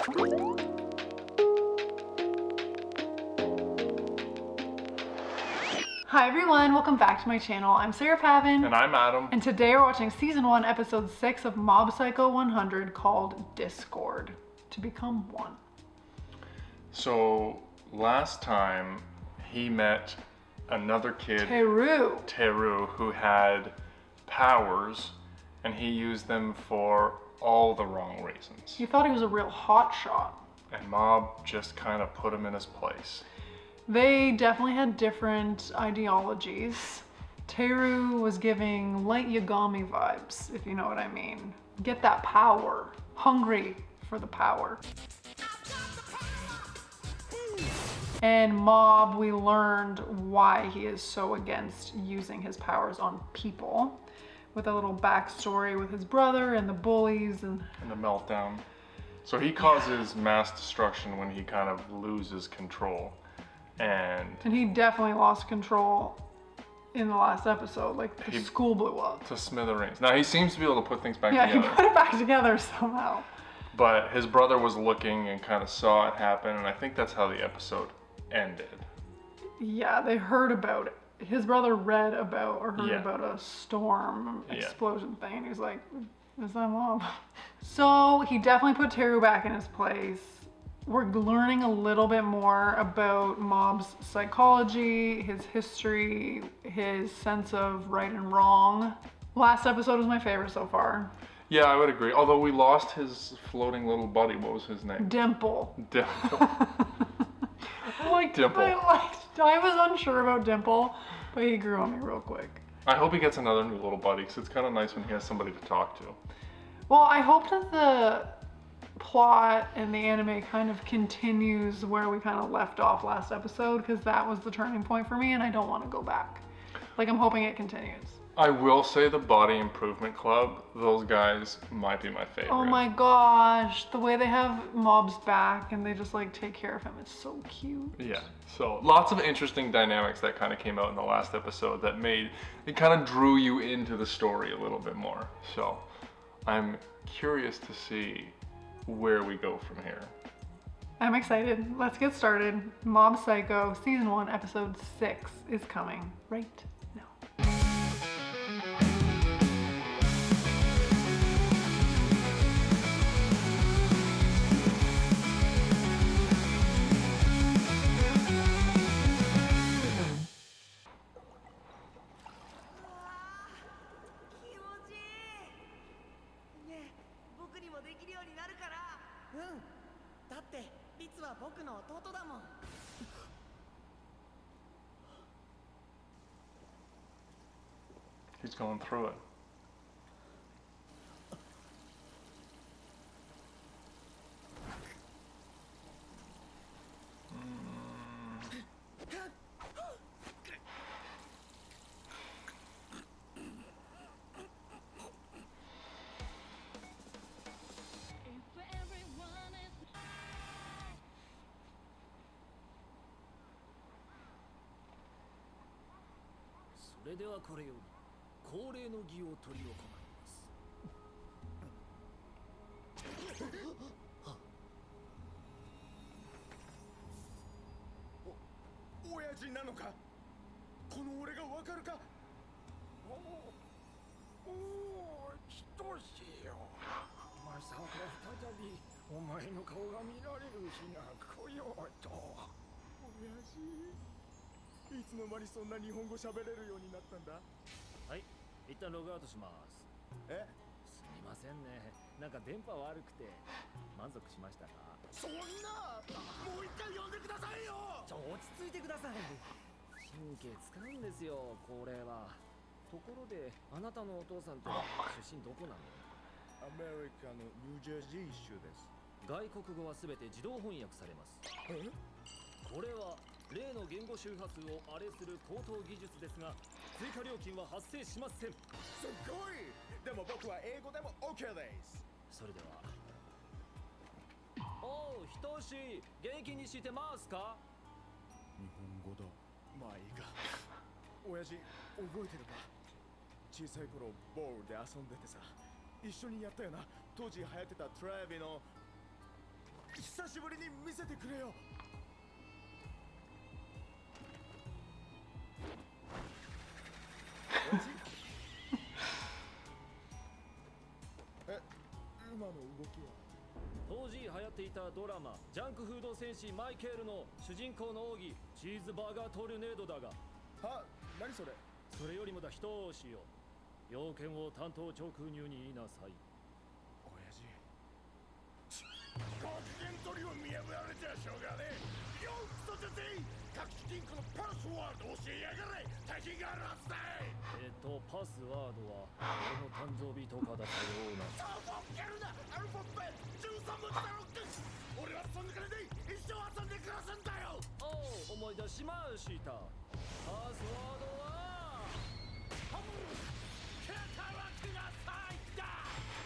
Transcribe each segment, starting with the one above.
Hi everyone, welcome back to my channel. I'm Sarah Pavan. And I'm Adam. And today we're watching Season 1, Episode 6 of Mob Psycho 100 called Discord. To become one. So, last time he met another kid, Teru, who had powers, and he used them for all the wrong reasons. He thought he was a real hotshot. And Mob just kind of put him in his place. They definitely had different ideologies. Teru was giving light Yagami vibes, if you know what I mean. Get that power. Hungry for the power. And Mob, we learned why he is so against using his powers on people. With a little backstory with his brother and the bullies and the meltdown. So he causes mass destruction when he kind of loses control. And he definitely lost control in the last episode. Like, the school blew up. To smithereens. Now, he seems to be able to put things back together. Yeah, he put it back together somehow. But his brother was looking and kind of saw it happen, and I think that's how the episode ended. Yeah, they heard about it. His brother read about or heard about a storm explosion thing, and he was like, is that Mob? So he definitely put Teru back in his place. We're learning a little bit more about Mob's psychology, his history, his sense of right and wrong. Last episode was my favorite so far. Yeah, I would agree. Although we lost his floating little buddy. What was his name? Dimple. Dimple. I like Dimple. I was unsure about Dimple, but he grew on me real quick. I hope he gets another new little buddy, because it's kind of nice when he has somebody to talk to. Well, I hope that the plot and the anime kind of continues where we kind of left off last episode, because that was the turning point for me and I don't want to go back. Like, I'm hoping it continues. I will say the Body Improvement Club, those guys might be my favorite. Oh my gosh, the way they have Mob's back and they just like take care of him, it's so cute. Yeah, so lots of interesting dynamics that kind of came out in the last episode that it kind of drew you into the story a little bit more. So I'm curious to see where we go from here. I'm excited. Let's get started. Mob Psycho Season 1 Episode 6 is coming right now. だってリツは僕の弟だもん。He's going through it. それではこれより恒例の儀を執り行います。親父なのか？この俺がわかるか？おお、ひとしよ。まさか再びお前の顔が見られる日が来ようと。親父。 いつの間にそんな日本語喋れるようになったんだ。はい、一旦ログアウトします。え？すみませんね。なんか電波悪くて満足しましたか？そんな、もう一回呼んでくださいよ。落ち着いてください。神経使うんですよ、これは。ところで、あなたのお父さんって出身どこなの？アメリカのニュージャージー州です。外国語はすべて自動翻訳されます。え？これは 例の言語周波数をアレする高等技術ですが、追加料金は発生しません。すごい。でも僕は英語でも OK です。それでは。おう、ひとし、元気にしてますか？日本語だ。まあいいか。親父、覚えてるか？小さい頃ボールで遊んでてさ、一緒にやったよな。当時流行ってたトラビの。久しぶりに見せてくれよ。え、今の動きは当時流行っていたドラマジャンクフード戦士マイケールの主人公の奥義チーズバーガートルネードだが、は、何それ。それよりもだ一押しよ。要件を担当直入に言いなさい。親父、国権取りを見破られちゃしょうがねえ。よくそちて隠し金庫のパスワード教えやがれ。敵があるはずだい。パスワードは俺の誕生日とかだったような。そうぼっけるな。アルファベ13文字だろって。俺はそんな金で一生遊んで暮らすんだよ。おう、思い出しました。パスワードは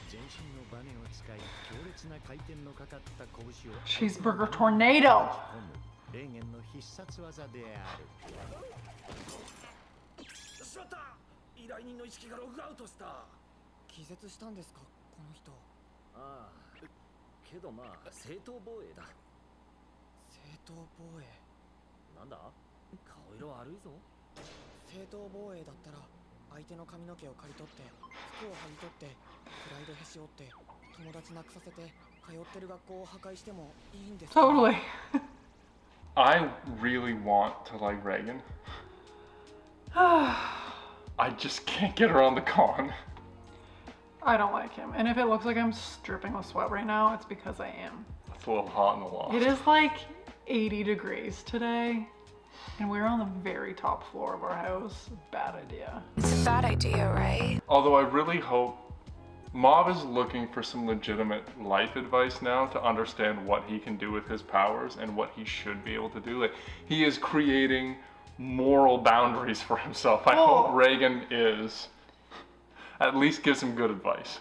全身のバネを使い強烈な回転のかかった拳を Cheeseburger tornado. レーゲンの必殺技である。しまった。依頼人の意識がログアウトした。気絶したんですか、この人。ああ、けどまあ正当防衛だ。正当防衛。なんだ、顔色悪いぞ。正当防衛だったら相手の髪の毛を刈り取って服を剥ぎ取ってプライドへし折って友達なくさせて通ってる学校を破壊してもいいんですか。 Totally. I really want to like Reigen. I just can't get around the con. I don't like him. And if it looks like I'm dripping with sweat right now, it's because I am. It's a little hot in the loft. It is like 80 degrees today. And we're on the very top floor of our house. Bad idea. It's a bad idea, right? Although I really hope Mob is looking for some legitimate life advice now to understand what he can do with his powers and what he should be able to do. Like, he is creating moral boundaries for himself. I hope Reigen is at least gives him good advice.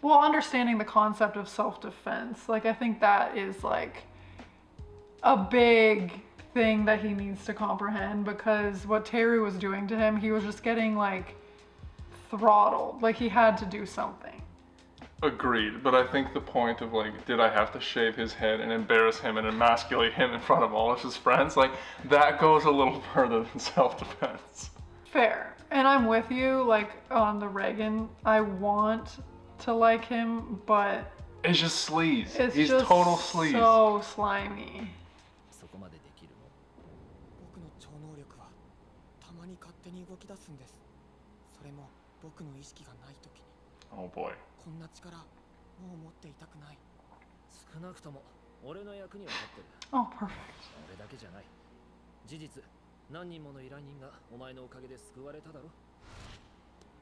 Well, understanding the concept of self-defense, like I think that is like a big thing that he needs to comprehend, because what Terry was doing to him, he was just getting like throttled. Like he had to do something. Agreed, but I think the point of like, did I have to shave his head and embarrass him and emasculate him in front of all of his friends? Like, that goes a little further than self-defense. Fair. And I'm with you, like on the Reigen, I want to like him, but it's just sleaze. He's just total sleaze. So slimy. そこまでできるの？僕の超能力はたまに勝手に動き出すんです。それも僕の意識がない時に。 Oh boy. こんな力もう持っていたくない。少なくとも俺の役には立ってる。 Oh, perfect. 俺だけじゃない。事実、何人もの依頼人がお前のおかげで救われただろ。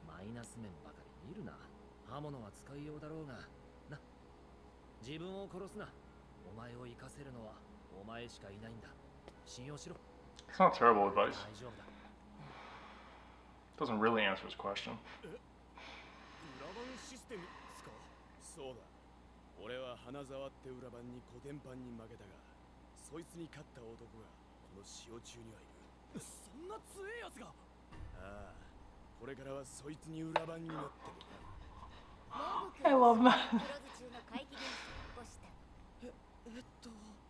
マイナス面ばかり見るな。刃物は使いようだろうが、な。自分を殺すな。お前を生かせるのはお前しかいないんだ。信用しろ。 It's not terrible advice. 大丈夫だ。 Doesn't really answer his question. 裏番システムですか。そうだ。俺は花沢って裏番にコテンパンに負けたが、そいつに勝った男がこの塩中にはいる。そんな強いやつが。ああ、これからはそいつに裏番になってる。 I love that.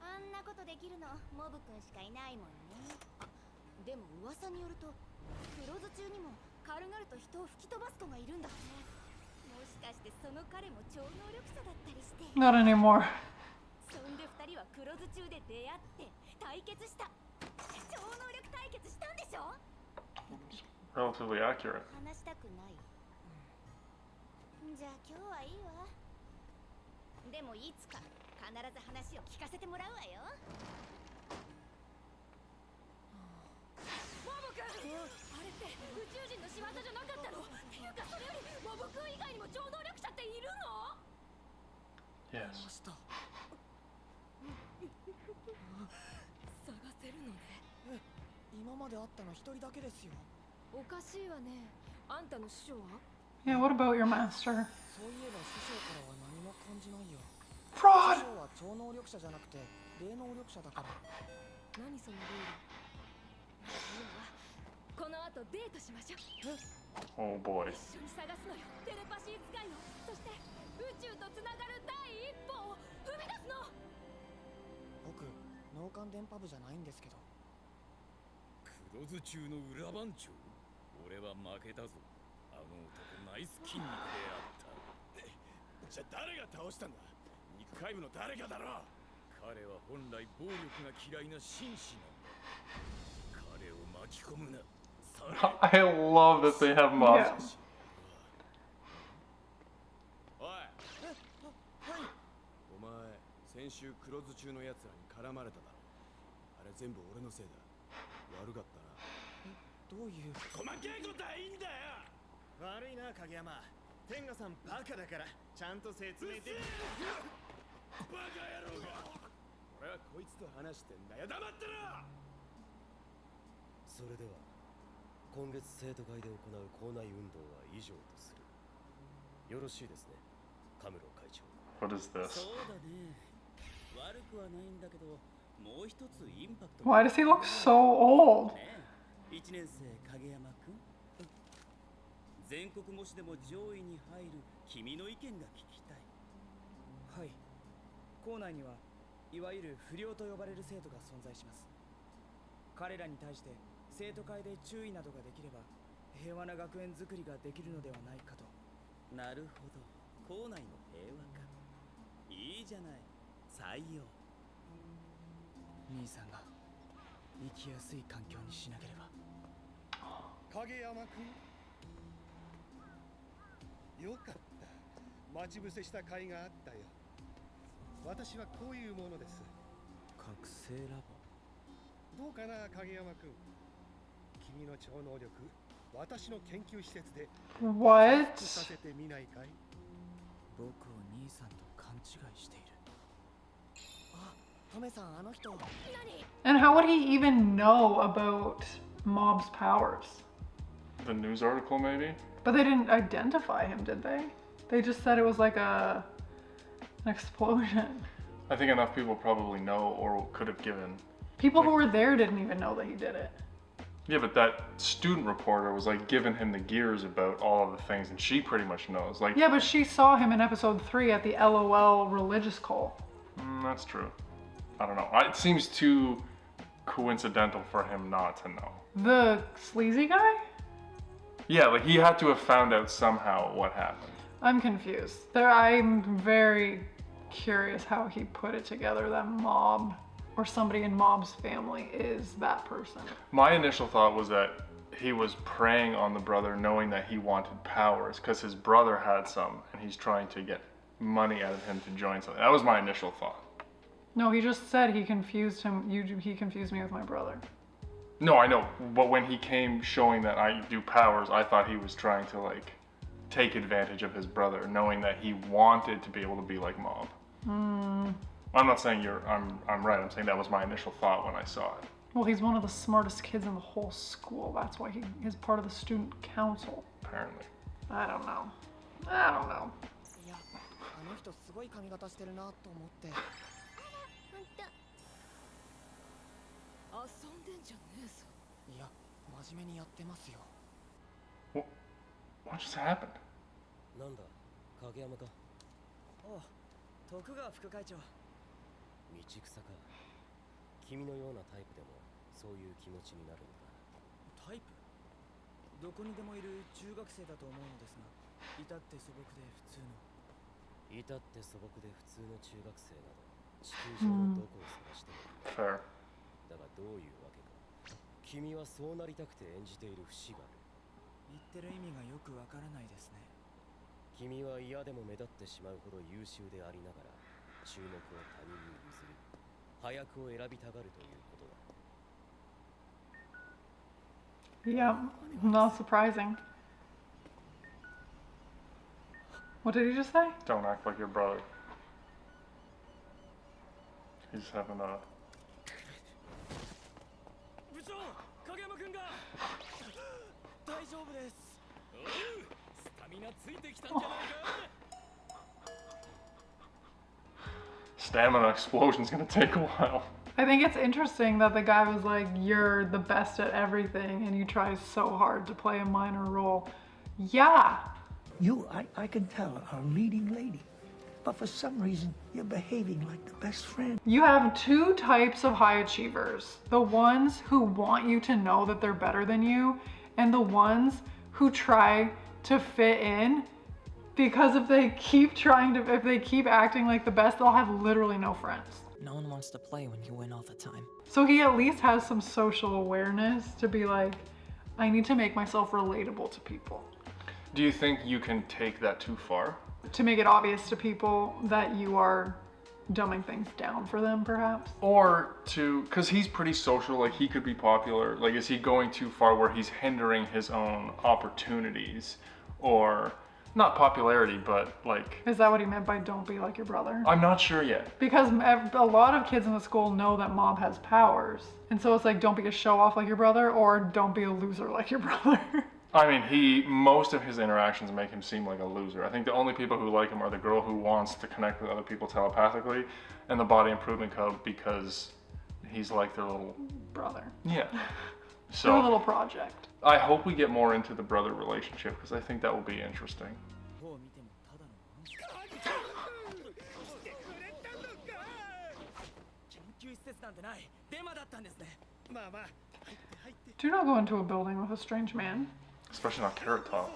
あんなことできるのモブ君しかいないもんね。あ、でも噂によると黒酢中にも軽々と人を吹き飛ばす子がいるんだって。もしかしてその彼も超能力者だったりして。 Not anymore. そんで二人は黒酢中で出会って対決した。超能力対決したんでしょ。 Relatively accurate. 話したくない。じゃあ今日はいいわ。でもいつか必ず話を聞かせてもらうわよ。モブ君、あれって宇宙人の仕業じゃなかったの？っていうかそれよりモブ君以外にも超能力者っているの？ Yes. した探せるのね。今まで会ったの一人だけですよ。おかしいわね。あんたの師匠は？ Yeah, what about your master? そういえば師匠からは何も感じないよ。 Fraud! 師匠は超能力者じゃなくて霊能力者だから。何そのルール。いいわ。この後デートしましょう。 Oh boy. 一緒に探すのよ。テレパシー使いの。そして宇宙とつながる第一歩を踏み出すの。番電波部じゃないんですけど。黒酢中の裏番長、俺は負けたぞ。あの男ナイス筋肉であった。じゃあ誰が倒したんだ？肉塊部の誰かだろ。彼は本来暴力が嫌いな紳士なんだ。彼を巻き込むな。I love that they have mobs. Yeah. おい。はい。お前先週黒酢中のやつらに絡まれただろ。あれ全部俺のせいだ。悪かったな。どういう。細けいことはいいんだよ。悪いな影山。天下さんバカだからちゃんと説明できる。バカ野郎が。俺はこいつと話してんだよ。黙ってろ。それでは今月生徒会で行う校内運動は以上とする。よろしいですね、カムロ会長。 What is this? そうだね。悪くはないんだけど、もう一つインパクト。Why does he look so old? 1年生影山くん。全国模試でも上位に入る君の意見が聞きたい。はい。校内にはいわゆる不良と呼ばれる生徒が存在します。彼らに対して生徒会で注意などができれば平和な学園づくりができるのではないかと。なるほど、校内の平和か。いいじゃない、採用。兄さんが生きやすい環境にしなければ。影山くん、よかった。待ち伏せした甲斐があったよ。私はこういうものです。覚醒ラボ。どうかな影山くん、君の超能力、私の研究施設で What? させてみないかい？僕を兄さんと勘違いしている。あ、トメさん、あの人。And how would he even know about Mob's powers? The news article, maybe? But they didn't identify him, did they? They just said it was like an explosion. I think enough people probably know or could have given. People who were there didn't even know that he did it. Yeah, but that student reporter was like giving him the gears about all of the things, and she pretty much knows. Like, Yeah, but she saw him in episode 3 at the LOL religious call. That's true. I don't know. It seems too coincidental for him not to know. The sleazy guy? Yeah, like he had to have found out somehow what happened. I'm confused. I'm very curious how he put it together that Mob or somebody in Mob's family is that person. My initial thought was that he was preying on the brother, knowing that he wanted powers because his brother had some, and he's trying to get money out of him to join something. That was my initial thought. No, he just said he confused him. He confused me with my brother. No, I know, but when he came showing that I do powers, I thought he was trying to like take advantage of his brother, knowing that he wanted to be able to be like Mob. I'm not saying I'm right. I'm saying that was my initial thought when I saw it. Well, he's one of the smartest kids in the whole school. That's why he's part of the student council. Apparently. I don't know. いや、あの人すごい髪型してるなと思って。遊んでんじゃねえぞ。いや、真面目にやってますよ。What just happened? なんだ、影山か。おう、徳川副会長。道草か。君のようなタイプでもそういう気持ちになるんだ。タイプ？どこにでもいる中学生だと思うのですが、至って素朴で普通の。至って素朴で普通の中学生など地球上のどこを探してもいる。Fair. だがどういうわけか。君はそうなりたくて演じている節がある。言ってる意味がよくわからないですね。君は嫌でも目立ってしまうほど優秀でありながら注目を他人に譲り早くを選びたがるということだ。 Yeah, not surprising. What did he just say? Don't act like your brother. He's having a... 部長、影山くんが大丈夫です。おう、スタミナついてきたんじゃないか。 Stamina explosion's gonna take a while. I think it's interesting that the guy was like, you're the best at everything and you try so hard to play a minor role. Yeah. You, I can tell, are a leading lady. but for some reason, you're behaving like the best friend. You have two types of high achievers. The ones who want you to know that they're better than you, and the ones who try to fit in, because if they keep acting like the best, they'll have literally no friends. No one wants to play when you win all the time. So he at least has some social awareness to be like, I need to make myself relatable to people. Do you think you can take that too far? To make it obvious to people that you are dumbing things down for them, perhaps? Or because he's pretty social, like he could be popular. Like, is he going too far where he's hindering his own opportunities? Or, not popularity, but like... Is that what he meant by don't be like your brother? I'm not sure yet. Because a lot of kids in the school know that Mob has powers. And so it's like, don't be a show-off like your brother, or don't be a loser like your brother. I mean, most of his interactions make him seem like a loser. I think the only people who like him are the girl who wants to connect with other people telepathically, and the body improvement cub because he's like their little... brother. Yeah. So, their little project. I hope we get more into the brother relationship, because I think that will be interesting. Do not go into a building with a strange man. Especially not Carrot Top.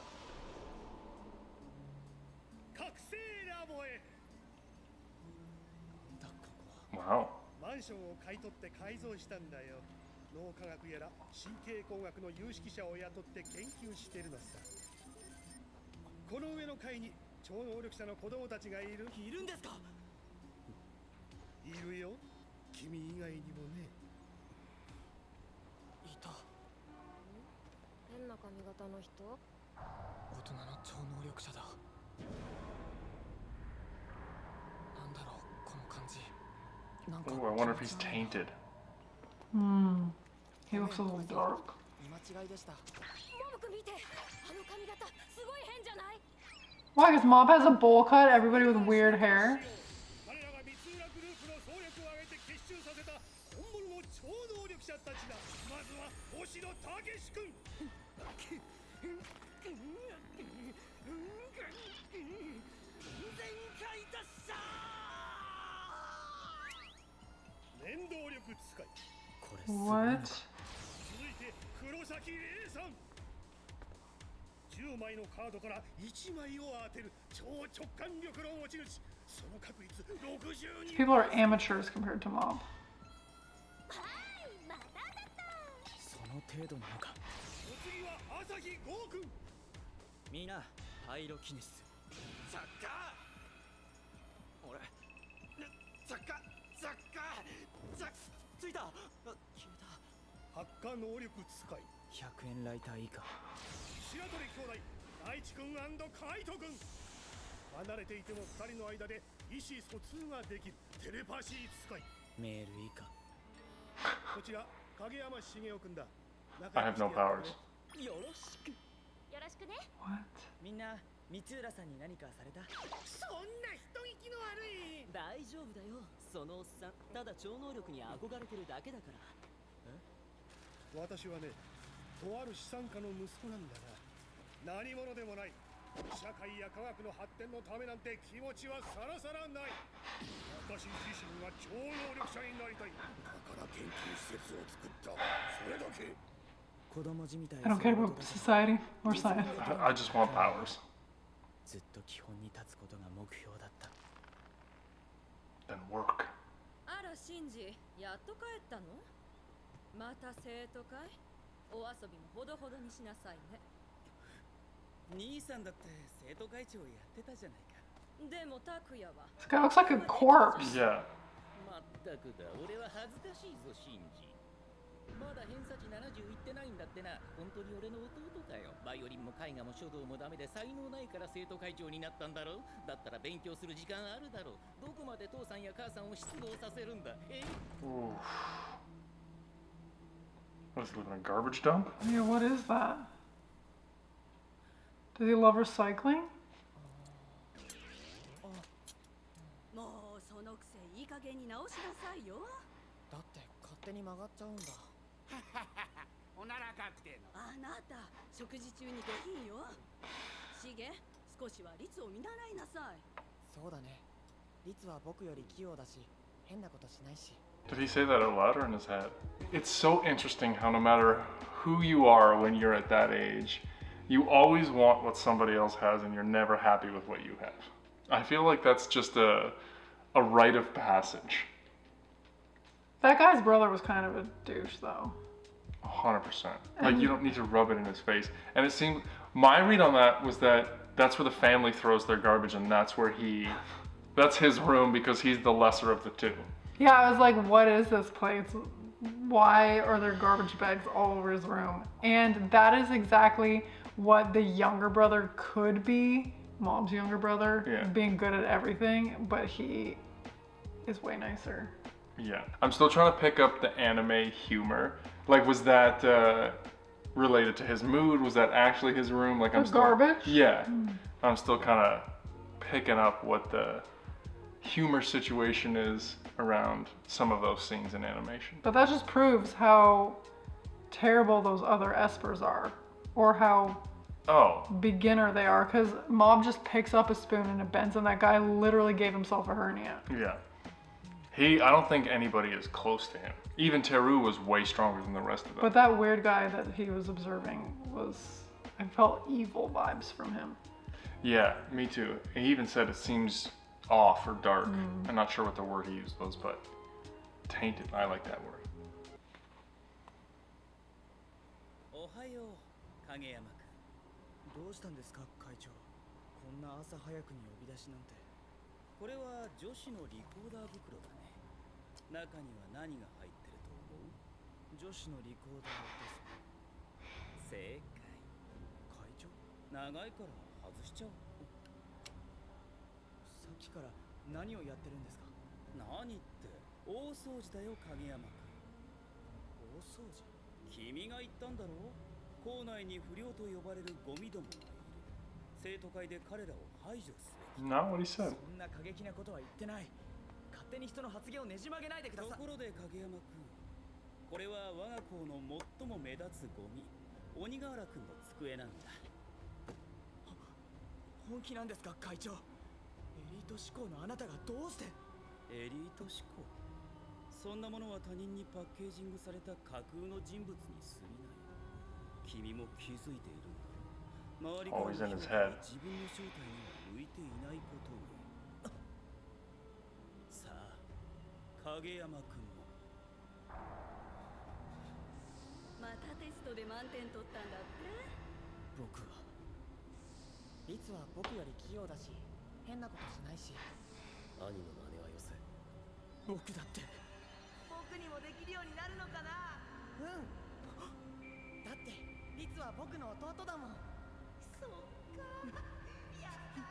Wow. マンションを買い取って改造したんだよ。脳科学やら神経工学の有識者を雇って研究してるのさ。この上の階に超能力者の子供たちがいる。いるんですか？いるよ。君以外にもね。いた。変な髪型の人？大人の超能力者だ。なんだろう、この感じ。Oh, I wonder if he's tainted. He looks a little dark. Why? Because Mob has a bowl cut, everybody with weird hair. What? 10枚のカードから1枚を当てる超直感力の持ち主。その確率62%。 People are amateurs compared to Mob. その程度なのか。お次は朝日剛君。みんなパイロキネシス。ザッカー。俺。ザッカー。ついた。消えた。発火能力使い。100円ライター以下。白鳥兄弟、大地君&カイト君。離れていても2人の間で意思疎通ができるテレパシー使い。メール以下。こちら影山茂雄君だ。I have no powers. よろしく。よろしくね。What? みんな三浦さんに何かされた？そんな人聞きの悪い。大丈夫だよ。そのおっさん、ただ超能力に憧れてるだけだから。私はね、とある資産家の息子なんだが、何者でもない。社会や科学の発展のためなんて気持ちはさらさらない。私自身が超能力者になりたい。だから研究施設を作った。それだけ。子供じみたい。 I don't care about society or science. I just want powers. ずっと基本に立つことが目標だった。Then work. あら、シンジ、やっと帰ったの？また生徒会？お遊びもほどほどにしなさいね。兄さんだって生徒会長やってたじゃないか。でも拓也は。This guy looks like a corpse. Yeah. まったくだ、俺は恥ずかしいぞ、シンジ。まだ偏差値70いってないんだってな。本当に俺の弟かよ。バイオリンも絵画も書道もダメで才能ないから生徒会長になったんだろ。だったら勉強する時間あるだろう。どこまで父さんや母さんを失望させるんだ。What is he living in a garbage dump? Yeah, what is that? Does he love recycling? もうそのくせいい加減に直しなさいよ。だって勝手に曲がっちゃうんだ。おなら確定の。あなた食事中に下品よ。シゲ、少しは律を見習いなさい。そうだね。リツは僕より器用だし、変なことしないし。 Did he say that out loud or in his head? It's so interesting how no matter who you are when you're at that age, you always want what somebody else has and you're never happy with what you have. I feel like that's just a rite of passage. That guy's brother was kind of a douche, though. 100%. Like, you don't need to rub it in his face. And it seemed, my read on that was that that's where the family throws their garbage and that's where that's his room because he's the lesser of the two. Yeah, I was like, what is this place? Why are there garbage bags all over his room? And that is exactly what the younger brother could be, mom's younger brother, being good at everything, but he is way nicer. Yeah. I'm still trying to pick up the anime humor. Like, was that related to his mood? Was that actually his room? Like, I'm still, garbage? Yeah. I'm still kind of picking up what the humor situation is around some of those scenes in animation. But that just proves how terrible those other espers are, or how beginner they are, because Mob just picks up a spoon and it bends, and that guy literally gave himself a hernia. Yeah. I don't think anybody is close to him. Even Teru was way stronger than the rest of them. But that weird guy that he was observing I felt evil vibes from him. Yeah, me too. He even said it seems off or dark. I'm not sure what the word he used was, but tainted. I like that word. おはよう、影山君。どうしたんですか、会長。こんな朝早くに呼び出しなんて。これは女子のリコーダー袋だね。中には何が入ってると思う？女子のリコーダーです。正解。会長？長いから外しちゃおう。さっきから何をやってるんですか？何って大掃除だよ、影山君。大掃除？君が言ったんだろう？校内に不良と呼ばれるゴミどもがいる。生徒会で彼らを排除すべき。Not what he said. そんな過激なことは言ってない。勝手に人の発言をねじ曲げないでください。ところで影山君、これは我が校の最も目立つゴミ、鬼瓦君の机なんだ。本気なんですか、会長？エリート志向のあなたがどうして？エリート志向？そんなものは他人にパッケージングされた架空の人物に過ぎない。君も気づいているんだろう。周りからの評価が自分の正体には向いていないことに。さあ、影山君も。またテストで満点取ったんだって？僕は。リツは僕より器用だし、変なことしないし。兄の真似はよせ。僕だって。僕にもできるようになるのかな？うん。だってリツは僕の弟だもん。そっか。やった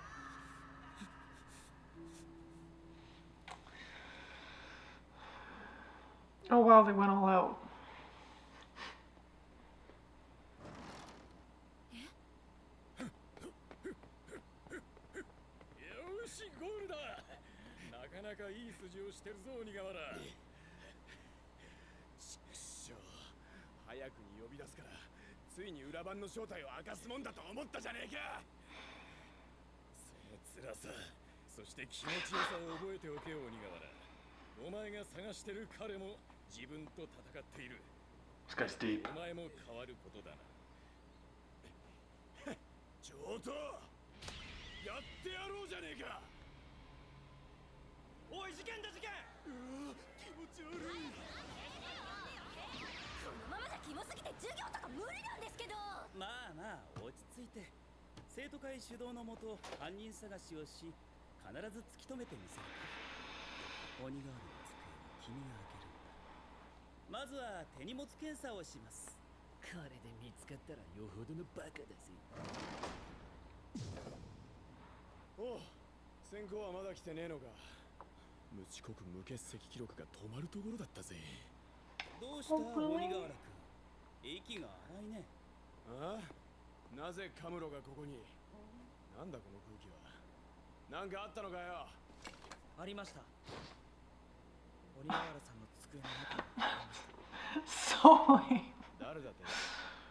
ー。 Oh wow, they went all out. よし、ゴールだ。なかなかいい筋をしてるぞ、鬼瓦。ちくしょう。早くに呼び出すから、ついに裏番の正体を明かすもんだと思ったじゃねえか。その辛さ、そして気持ちよさを覚えておけよ、鬼瓦。お前が探してる彼も自分と戦っている。This guy's deep. お前も変わることだな。上等。やってやろうじゃねえか。おい、事件だ事件。気持ち悪い。このままじゃキモすぎて授業とか無理なんですけど。まあまあ落ち着いて。生徒会主導のもと犯人探しをし、必ず突き止めてみせる。鬼瓦の机は君が開けるんだ。まずは手荷物検査をします。これで見つかったらよほどのバカだぜ。おう、先行はまだ来てねえのか。無遅刻無欠席記録が止まるところだったぜ。どうした鬼瓦君、息が荒いね。ああ、なぜカムロがここに。なんだこの空気は。なんかあったのかよ。ありました。鬼瓦さんの机の中にありました。So lame. 誰だって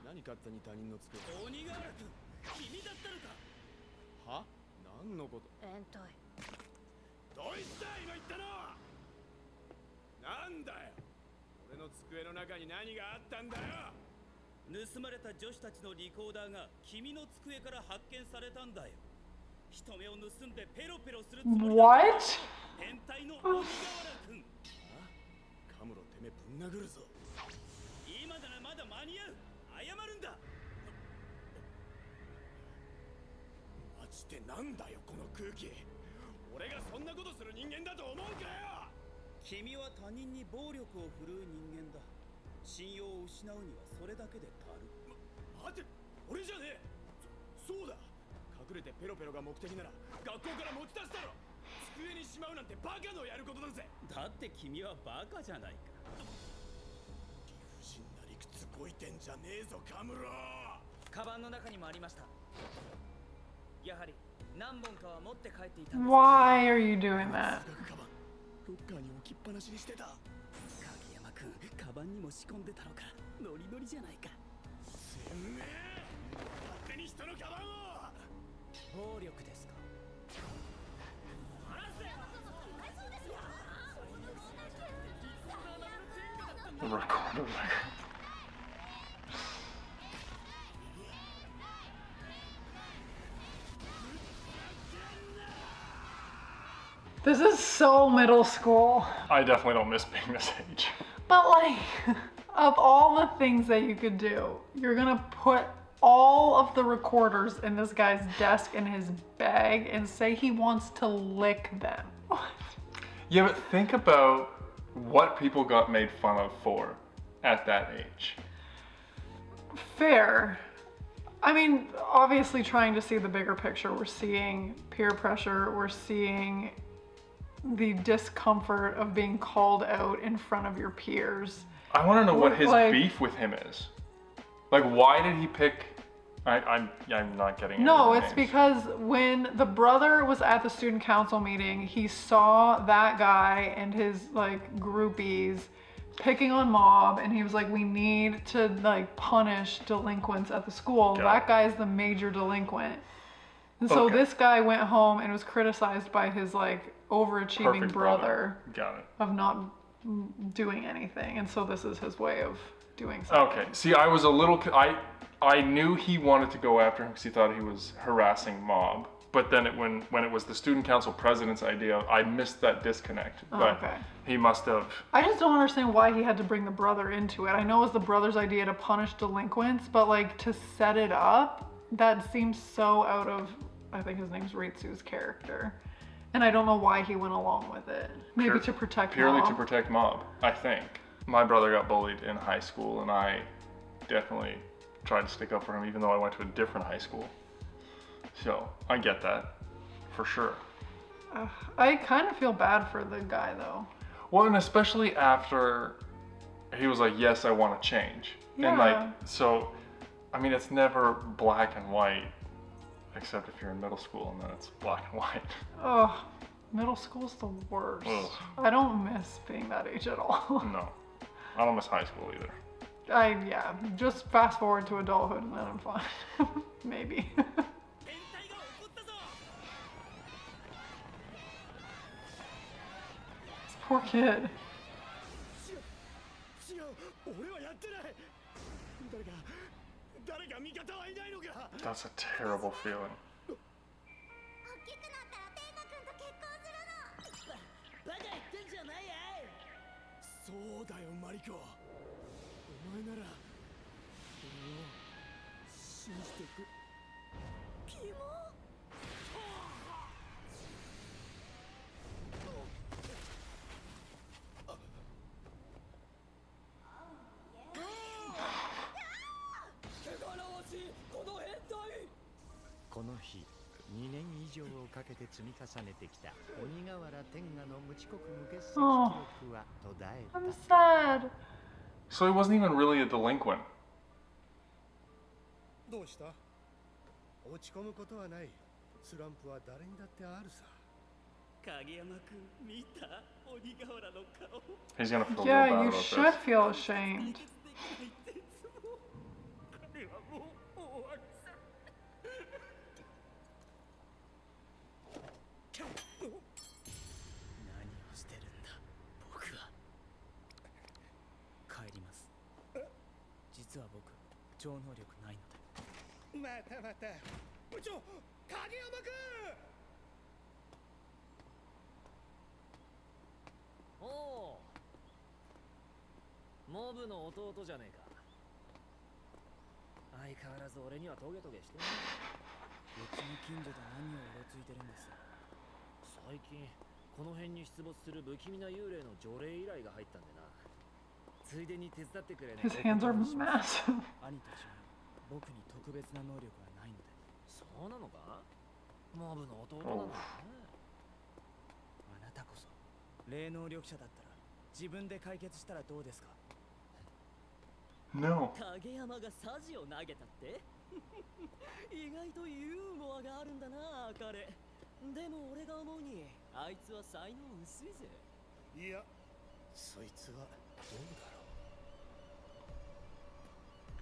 何勝手に他人の机。鬼瓦君、君だったのか。は？何のこと？連帯。どうした今言ったの。なんだよ。俺の机の中に何があったんだよ。盗まれた女子たちのリコーダーが君の机から発見されたんだよ。人目を盗んでペロペロするつもりだ。 What? 変態の鬼瓦君。カムロてめえぶん殴るぞ。今ならまだ間に合う。謝るんだ。マジでなんだよこの空気。俺がそんなことする人間だと思うかよ。君は他人に暴力を振るう人間だ。信用を失うにはそれだけで足る。待て、俺じゃねえ。そうだ、隠れてペロペロが目的なら学校から持ち出すだろ。机にしまうなんてバカのやることだぜ。だって君はバカじゃないか。理不尽な理屈こいてんじゃねえぞカムロ。カバンの中にもありました。やはり何本かは持って帰っていたんです。 Why are you doing that? ロッカーに置きっぱなしにしてた。影山君、カバンにも仕込んでたのか。ノリノリじゃないか。てめえ、勝手に人のカバンを。暴力ですか。 The recorder. This is so middle school. I definitely don't miss being this age. But like, of all the things that you could do, you're gonna put all of the recorders in this guy's desk in his bag and say he wants to lick them. What? Yeah, but think about what people got made fun of for at that age. Fair. I mean, obviously trying to see the bigger picture, we're seeing peer pressure, we're seeing the discomfort of being called out in front of your peers. I want to know what his Like- beef with him is. Like, why did he pick? I'm not getting. No, into it's names. because when the brother was at the student council meeting, he saw that guy and his like groupies picking on Mob, and he was like, we need to like punish delinquents at the school. Got That it. guy is the major delinquent. And so Okay. this guy went home and was criticized by his like overachieving Perfect brother Got it. of not doing anything. And so this is his way of doing something. Okay. See, I was a little. I knew he wanted to go after him because he thought he was harassing Mob. But then when it was the student council president's idea, I missed that disconnect. Oh, But okay. he must have. I just don't understand why he had to bring the brother into it. I know it was the brother's idea to punish delinquents, but like to set it up, that seems so out of, I think his name's Ritsu's character. And I don't know why he went along with it. Maybe to protect Purely Mob. to protect Mob, I think. My brother got bullied in high school, and I definitely tried to stick up for him, even though I went to a different high school. So I get that, for sure. I kind of feel bad for the guy though. Well, and especially after he was like, yes, I want to change. Yeah. And like, so, I mean, it's never black and white, except if you're in middle school and then it's black and white. Oh, middle school's the worst. Ugh. I don't miss being that age at all. No, I don't miss high school either. Yeah, just fast forward to adulthood and then I'm fine. Maybe. This poor kid. 違う、俺はやってない。誰か味方はいないのか。 That's a terrible feeling. バカ言ってんじゃないやい。そうだよマリコ。お前なら俺を信じてく。キモ。この日、2年以上をかけて積み重ねてきた鬼瓦天下の無遅刻無欠席記録は途絶えた。 I'm sad. So he wasn't even really a delinquent. どうした？落ち込むことはない。スランプは誰にだってあるさ。影山君、見た鬼瓦の顔。 He's gonna feel real Yeah, bad you about should this. feel ashamed. 彼はもう終わりさ。超能力ないので。またまた部長、影山くん。おお、モブの弟じゃねえか。相変わらず俺にはトゲトゲしてんね。うちの近所で何をうろついてるんです？最近この辺に出没する不気味な幽霊の除霊依頼が入ったんでな。ついでに手伝ってくれね。 His hands are massive. 兄と違う、僕に特別な能力はないので。そうなのか？モブの弟なんだね。あなたこそ霊能力者だったら自分で解決したらどうですか？ No. 影山がサジを投げたって？意外とユーモアがあるんだな彼。でも俺が思うにあいつは才能薄いぜ。いや、そいつはどうだ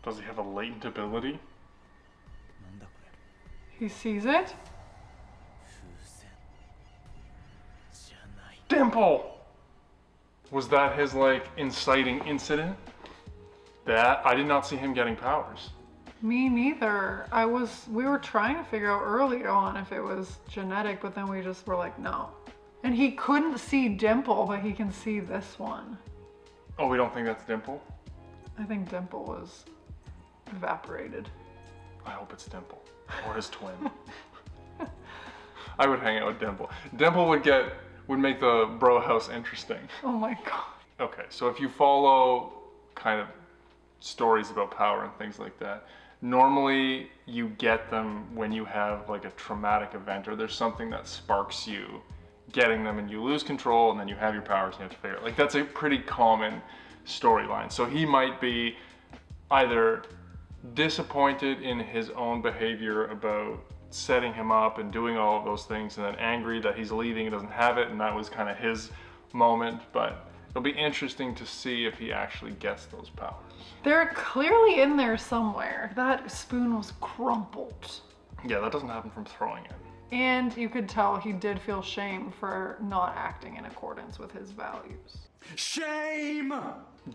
ろう。 Does he have a latent ability? なんだこHe れ。sees it? 風船じゃない。 Dimple! Was that his like inciting incident? That I did not see him getting powers. Me neither. We were trying to figure out early on if it was genetic, but then we just were like, no. And he couldn't see Dimple, but he can see this one. Oh, we don't think that's Dimple? I think Dimple was evaporated. I hope it's Dimple or his twin. I would hang out with Dimple. Dimple would make the bro house interesting. Oh my god. Okay, so if you follow kind of stories about power and things like that, normally you get them when you have like a traumatic event or there's something that sparks you getting them and you lose control and then you have your powers and you have to figure it. Like that's a pretty common storyline. So he might be either disappointed in his own behavior about setting him up and doing all of those things and then angry that he's leaving and doesn't have it and that was kind of his moment, but it'll be interesting to see if he actually gets those powers. They're clearly in there somewhere. That spoon was crumpled. Yeah, that doesn't happen from throwing it. And you could tell he did feel shame for not acting in accordance with his values. Shame!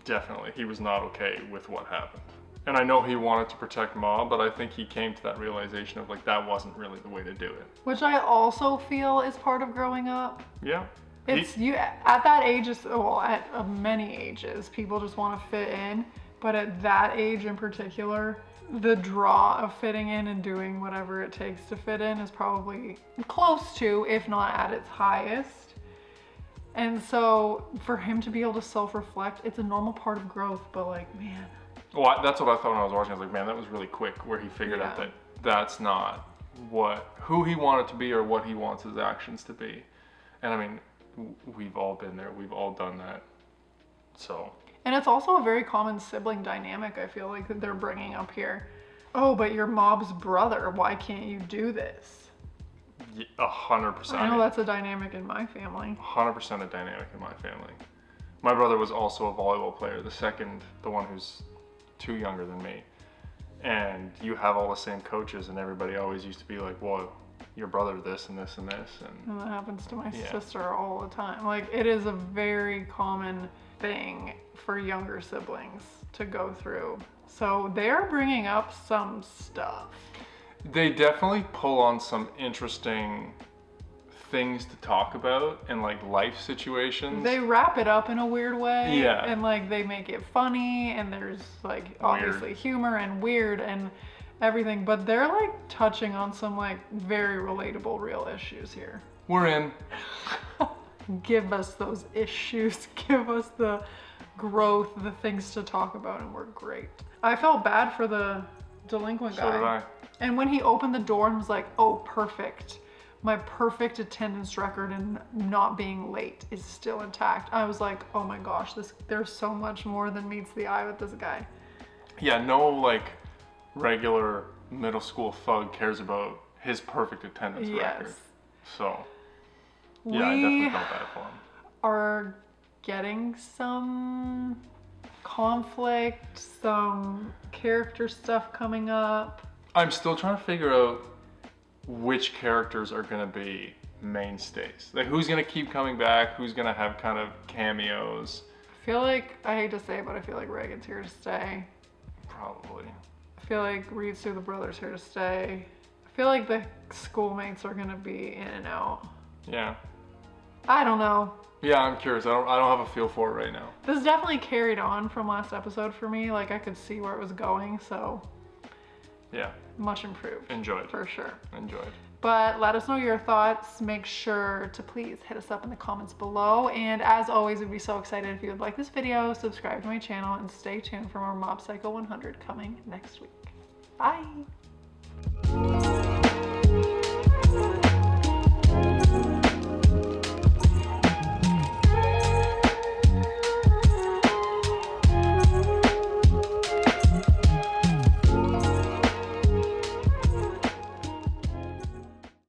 Definitely, he was not okay with what happened. And I know he wanted to protect Ma, but I think he came to that realization of like, that wasn't really the way to do it. Which I also feel is part of growing up. Yeah. It's you at that age, well, at many ages, people just want to fit in. But at that age in particular, the draw of fitting in and doing whatever it takes to fit in is probably close to, if not at its highest. And so for him to be able to self-reflect, it's a normal part of growth, but like, man. Well, that's what I thought when I was watching. I was like, man, that was really quick where he figured out that that's not who he wanted to be or what he wants his actions to be. And I mean, we've all been there. We've all done that. So. And it's also a very common sibling dynamic, I feel like, that they're bringing up here. Oh, but you're Mob's brother. Why can't you do this? 100%. I know that's a dynamic in my family. 100% a dynamic in my family. My brother was also a volleyball player, the one who's 2 younger than me. And you have all the same coaches and everybody always used to be like, well, your brother this and this and this. And that happens to my sister all the time. Like, it is a very common thing for younger siblings to go through. So they're bringing up some stuff. They definitely pull on some interesting things to talk about and like life situations. They wrap it up in a weird way. Yeah. And like they make it funny and there's like obviously humor and weird and everything, but they're like touching on some like very relatable real issues here. We're in. Give us those issues, give us the growth, the things to talk about, and we're great. I felt bad for the delinquent guy. So did I. And when he opened the door and was like, oh, perfect. My perfect attendance record and not being late is still intact. I was like, oh my gosh, there's so much more than meets the eye with this guy. Yeah, no like regular middle school thug cares about his perfect attendance record. So, yeah, I definitely felt bad for him. Are getting some conflict, some character stuff coming up. I'm still trying to figure out which characters are going to be mainstays. Like who's going to keep coming back, who's going to have kind of cameos. I feel like, I hate to say it, but I feel like Reigen's here to stay. Probably. I I feel like Ritsu, the brother's here to stay. I feel like the schoolmates are gonna be in and out. Yeah. I don't know. Yeah, I'm curious. I don't have a feel for it right now. This definitely carried on from last episode for me. Like I could see where it was going, so yeah, much improved. Enjoyed. For sure. Enjoyed. But let us know your thoughts. Make sure to please hit us up in the comments below. And as always, we'd be so excited if you would like this video, subscribe to my channel, and stay tuned for more Mob Psycho 100 coming next week. Bye.